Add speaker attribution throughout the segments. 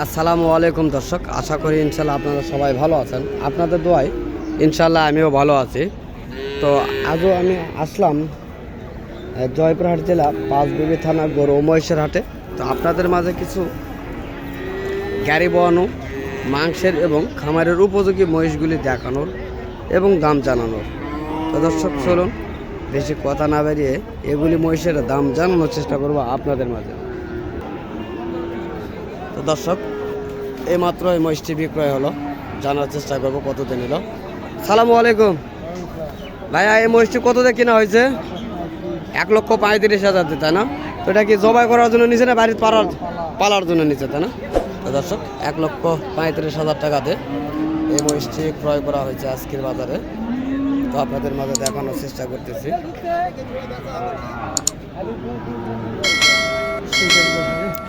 Speaker 1: আসসালামু আলাইকুম দর্শক, আশা করি ইনশাল্লাহ আপনারা সবাই ভালো আছেন। আপনাদের দোয়ায় ইনশাল্লাহ আমিও ভালো আছি। তো আজও আমি আসলাম জয়পুরহাট জেলা পাঁচবিবি থানা গরু ও মহিষের হাটে। তো আপনাদের মাঝে কিছু গাড়ি বওয়ানো মাংসের এবং খামারের উপযোগী মহিষগুলি দেখানোর এবং দাম জানানোর। তো দর্শক চলুন, বেশি কথা না বেরিয়ে এগুলি মহিষের দাম জানানোর চেষ্টা করবো আপনাদের মাঝে। তো দর্শক, এইমাত্র এই মহিষটি বিক্রয় হলো, জানার চেষ্টা করবো কত দিন এলো। সালামু আলাইকুম ভাইয়া, এই মহিষটি কত দিয়ে কেনা হয়েছে? 1,35,000 তাই না? তো এটা কি জবাই করার জন্য নিচে না বাড়ির পালার জন্য নিচে, তাই না? তো দর্শক, 1,35,000 টাকাতে এই মহিষটি ক্রয় করা হয়েছে আজকের বাজারে। তো আপনাদের মাঝে দেখানোর চেষ্টা করতেছি।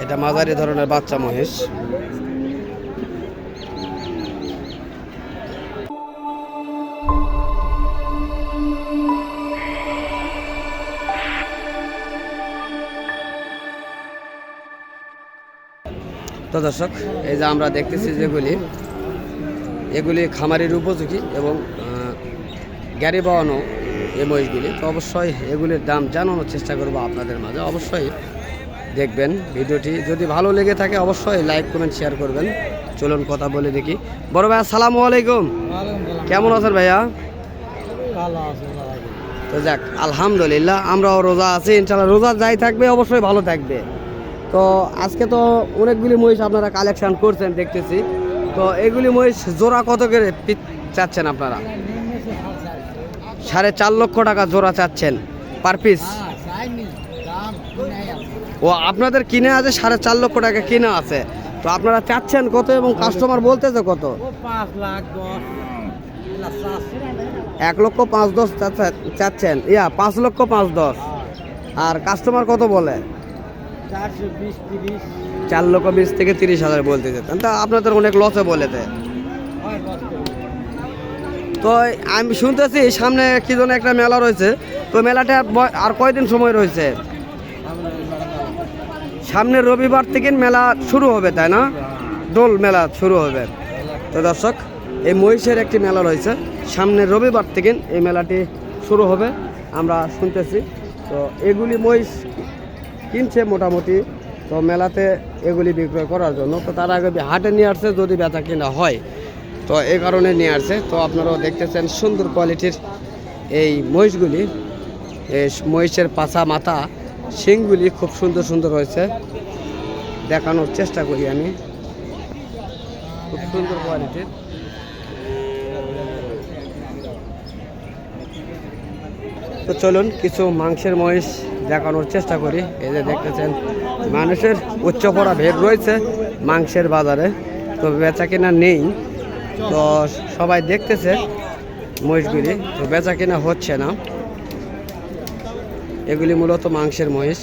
Speaker 1: এটা মাঝারি ধরনের বাচ্চা মহিষ। তো দর্শক, এই যে আমরা দেখতেছি এগুলি খামারের উপযোগী এবং গাড়ি বাওয়ানো এই মহিষগুলি। তো অবশ্যই এগুলির দাম জানানোর চেষ্টা করবো আপনাদের মাঝে। অবশ্যই দেখবেন ভিডিওটি, যদি ভালো লেগে থাকে অবশ্যই লাইক কমেন্ট শেয়ার করবেন। চলুন কথা বলে দেখি। বড় ভাই আসসালামু আলাইকুম, কেমন আছেন ভাইয়া? তো যাক, আলহামদুলিল্লাহ আমরাও রোজা আছি, ইনশাল্লাহ রোজা যাই থাকবে অবশ্যই ভালো থাকবে। তো আজকে তো অনেকগুলি মহিষ আপনারা কালেকশন করছেন দেখতেছি। তো এগুলি মহিষ জোড়া কত করে চাচ্ছেন আপনারা? 4.5 লক্ষ টাকা জোড়া চাচ্ছেন পার পিস? ও, আপনাদের কিনে আছে 4.5 লক্ষ টাকা কিনে আছে। তো আপনারা চাচ্ছেন কত এবং কাস্টমার বলতেছে কত? 1,05,10 চাচ্ছেন, 5,05,10। আর কাস্টমার কত বলে? 4,20,000 থেকে 30,000 বলতে যেতেন। তা আপনাদের অনেক লসে বলেছে। তো আমি শুনতেছি সামনে কি যেন একটা মেলা রয়েছে। তো মেলাটা আর কয়দিন সময় রয়েছে? সামনের রবিবার থেকে মেলা শুরু হবে, তাই না? দোল মেলা শুরু হবে। তো দর্শক, এই মহিষের একটি মেলা রয়েছে, সামনের রবিবার থেকে এই মেলাটি শুরু হবে আমরা শুনতেছি। তো এগুলি মহিষ কিনছে মোটামুটি, তো মেলাতে এগুলি বিক্রয় করার জন্য। তো তার আগে হাটে নিয়ে আসছে যদি বেচা কিনা হয়, তো এই কারণে নিয়ে আসছে। তো আপনারাও দেখতেছেন সুন্দর কোয়ালিটির এই মহিষগুলি। এই মহিষের পাছা মাথা শিংগুলি খুব সুন্দর সুন্দর রয়েছে, দেখানোর চেষ্টা করি আমি। খুব সুন্দর কোয়ালিটির। তো চলুন কিছু মাংসের মহিষ দেখানোর চেষ্টা করি। এই যে দেখতেছেন মানুষের উচ্চ পড়া ভিড় রয়েছে মাংসের বাজারে, তো বেচা কেনা নেই। তো সবাই দেখতেছে মহিষগুলি, তো বেচা কেনা হচ্ছে না। এগুলি মূলত মাংসের মহিষ।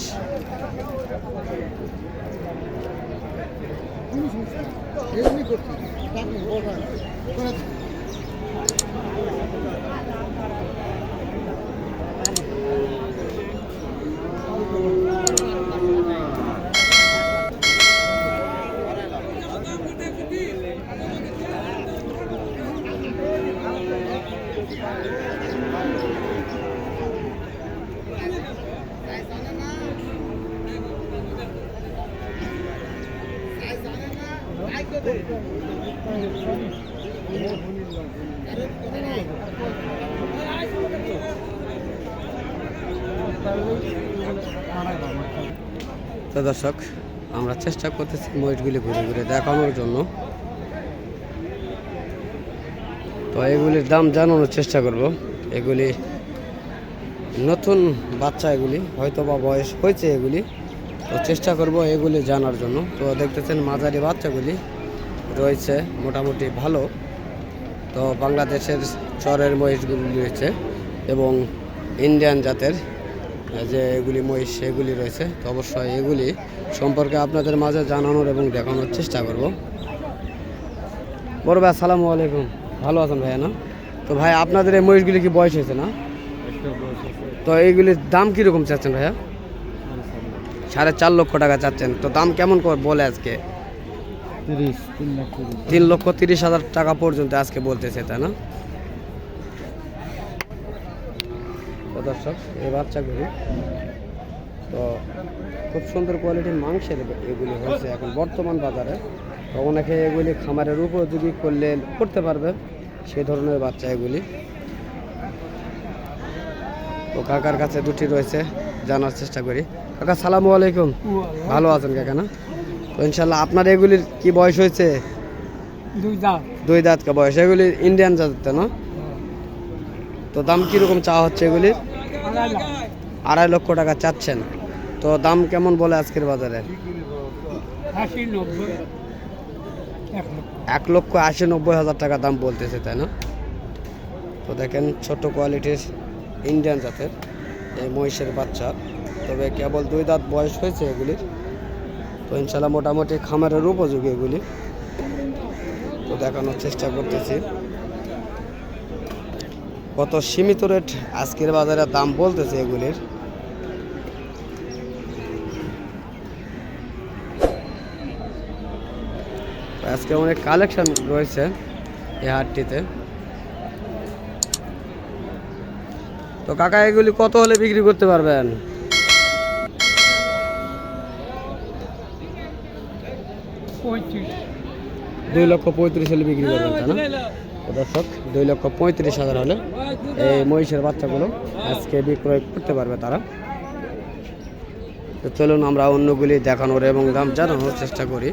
Speaker 1: তো দর্শক, আমরা চেষ্টা করতেছি মহিষগুলি ঘুরে ঘুরে দেখানোর জন্য। তো এগুলির দাম জানানোর চেষ্টা করব। এগুলি নতুন বাচ্চা, এগুলি হয়তো বা বয়স হয়েছে এগুলি। তো চেষ্টা করব এগুলি জানার জন্য। তো দেখতেছেন মাঝারি বাচ্চাগুলি রয়েছে মোটামুটি ভালো। তো বাংলাদেশের চরের মহিষগুলি রয়েছে এবং ইন্ডিয়ান জাতের যে এগুলি মহিষ এগুলি রয়েছে। তো অবশ্যই এগুলি সম্পর্কে আপনাদের মাঝে জানানোর এবং দেখানোর চেষ্টা করব। বড় ভাই আসসালামু আলাইকুম, ভালো আছেন ভাইয়া? না তো ভাই, আপনাদের এই মহিষগুলি কি বয়স হয়েছে না? তো এইগুলির দাম কীরকম চাচ্ছেন ভাইয়া? 4.5 লক্ষ টাকা চাচ্ছেন। তো দাম কেমন বলে আজকে? 3,30,000 টাকা পর্যন্ত আজকে বলতেছে, তাই না? তো দর্শক, এই বাচ্চাগুলি তো খুব সুন্দর কোয়ালিটির মাংসের এগুলি হয়েছে এখন বর্তমান বাজারে। তো অনেকে এগুলি খামারের উপযোগী করতে পারবে সেই ধরনের বাচ্চা এগুলি। তো কাকার কাছে দুটি রয়েছে, জানার চেষ্টা করি। কাকা সালামু আলাইকুম, ভালো আছেন কাকা? না, তো ইনশাল্লাহ আপনার এগুলির কি বয়স হয়েছে? 2 দাঁত কা বয়স। এগুলি ইন্ডিয়ান জাতের, না? তো দাম কিরকম চাওয়া হচ্ছে এগুলির? 2.5 লক্ষ টাকা চাচ্ছেন। তো দাম কেমন বলে আজকের বাজারে? 1,80,000-1,90,000 টাকা দাম বলতেছে, তাই না? তো দেখেন, ছোট কোয়ালিটির ইন্ডিয়ান জাতের এই মহিষের বাচ্চা, তবে কেবল 2 দাঁত বয়স হয়েছে এগুলির। তো ইনশাল্লাহ মোটামুটি খামারের উপযোগী এগুলি। তো দেখানোর চেষ্টা করতেছি কত সীমিত রেট আজকের বাজারে দাম বলতেছে এগুলির। আজকে অনেক কালেকশন রয়েছে এই হাটটিতে। তো কাকা এগুলি কত হলে বিক্রি করতে পারবেন? 2,35,000 হলে বিক্রি করবেন, তাই না? তো দর্শক, 2,35,000 হলে এই মহিষের বাচ্চাগুলো আজকে বিক্রয় করতে পারবে তারা। তো চলুন আমরা অন্যগুলি দেখানোর এবং দাম জানানোর চেষ্টা করি।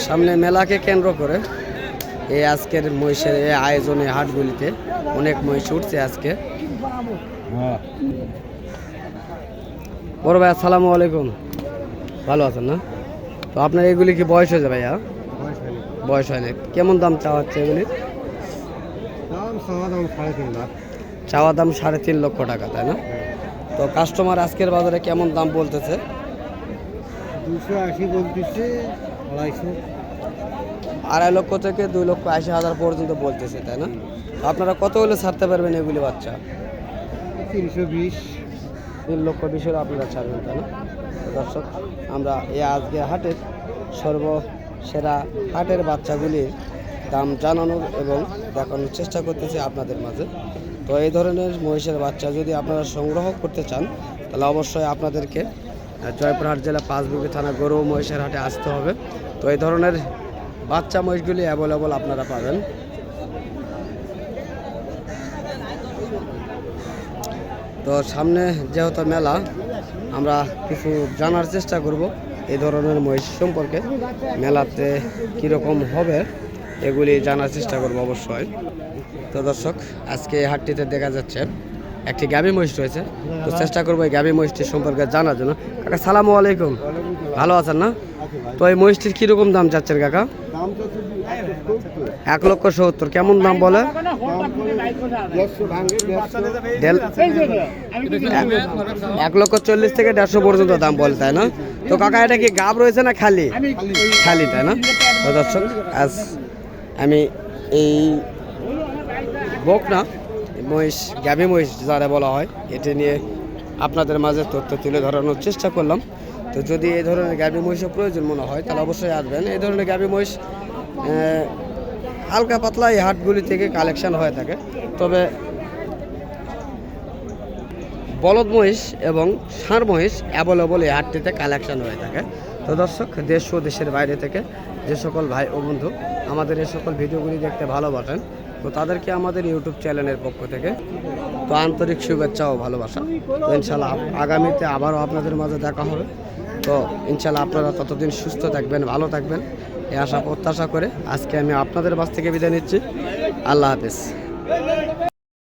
Speaker 1: সামনে মেলাকে কেন্দ্র করে এই আজকের মহিষের এই আয়োজনে হাটগুলিতে অনেক মহিষ উঠছে আজকে। বড় ভাই আসসালামু আলাইকুম, ভালো আছেন? না, তো আপনার এগুলি কি বয়স হয়েছে ভাইয়া? বয়স হয়নি। কেমন দাম চাওয়া হচ্ছে এগুলি? চাওয়া দাম 3.5 লক্ষ টাকা, তাই না? তো কাস্টমার আজকের বাজারে কেমন দাম বলতেছে?
Speaker 2: 280 বলতেছে, 250।
Speaker 1: 2.5 লক্ষ থেকে 2,80,000 পর্যন্ত বলতেছে, তাই না? আপনারা কত হলে ছাড়তে পারবেন এগুলি বাচ্চা?
Speaker 2: 320।
Speaker 1: 3,20,000 হলে আপনারা ছাড়বেন, তাই না? তো দর্শক, আমরা এই আজকে হাটের সর্বসেরা হাটের বাচ্চাগুলির দাম জানানোর এবং দেখানোর চেষ্টা করতেছি আপনাদের মাঝে। তো এই ধরনের মহিষের বাচ্চা যদি আপনারা সংগ্রহ করতে চান, তাহলে অবশ্যই আপনাদেরকে জয়পুরহাট জেলা পাঁচবিবি থানা গরু মহিষের হাটে আসতে হবে। তো এই ধরনের বাচ্চা মহিষগুলি অ্যাভেলেবল আপনারা পাবেন। তো সামনে যেহেতু মেলা, আমরা কিছু জানার চেষ্টা করব এই ধরনের মহিষ সম্পর্কে। মেলাতে কীরকম হবে এগুলি জানার চেষ্টা করব অবশ্যই। তো দর্শক, আজকে এই হাটটিতে দেখা যাচ্ছে একটি গাভী মহিষ রয়েছে। তো চেষ্টা করবো এই গাভী মহিষটির সম্পর্কে জানার জন্য। কাকা সালামু আলাইকুম, ভালো আছেন? না, তো এই মহিষটির কীরকম দাম চাচ্ছেন কাকা? 1,70,000। কেমন দাম বলে? 1,40,000 থেকে 150 পর্যন্ত দাম বলে, তাই না? তো কাকা এটা কি গাভ রয়েছে না খালি? খালি, তাই না? তো দর্শক, আজ আমি এই বকনা মহিষ, গাভী মহিষ যারা বলা হয়, এটি নিয়ে আপনাদের মাঝে তথ্য তুলে ধরানোর চেষ্টা করলাম। তো যদি এই ধরনের গাভী মহিষের প্রয়োজন মনে হয় তাহলে অবশ্যই আসবেন। এই ধরনের গাভী মহিষ হালকা পাতলা এই হাটগুলি থেকে কালেকশন হয়ে থাকে। তবে বলদ মহিষ এবং ষাঁড় মহিষ অ্যাভেলেবল এই হাটটিতে কালেকশন হয়ে থাকে। তো দর্শক, দেশ ও দেশের বাইরে থেকে যে সকল ভাই ও বন্ধু আমাদের এই সকল ভিডিওগুলি দেখতে ভালোবাসেন, তো তাদেরকে আমাদের ইউটিউব চ্যানেলের পক্ষ থেকে তো আন্তরিক শুভেচ্ছা ও ভালোবাসা। তো ইনশাল্লাহ আগামীতে আবারও আপনাদের মাঝে দেখা হবে। তো ইনশাল্লাহ আপনারা ততদিন সুস্থ থাকবেন, ভালো থাকবেন, এই আশা প্রত্যাশা করে আজকে আমি আপনাদের কাছ থেকে বিদায় নিচ্ছি। আল্লাহ হাফেজ।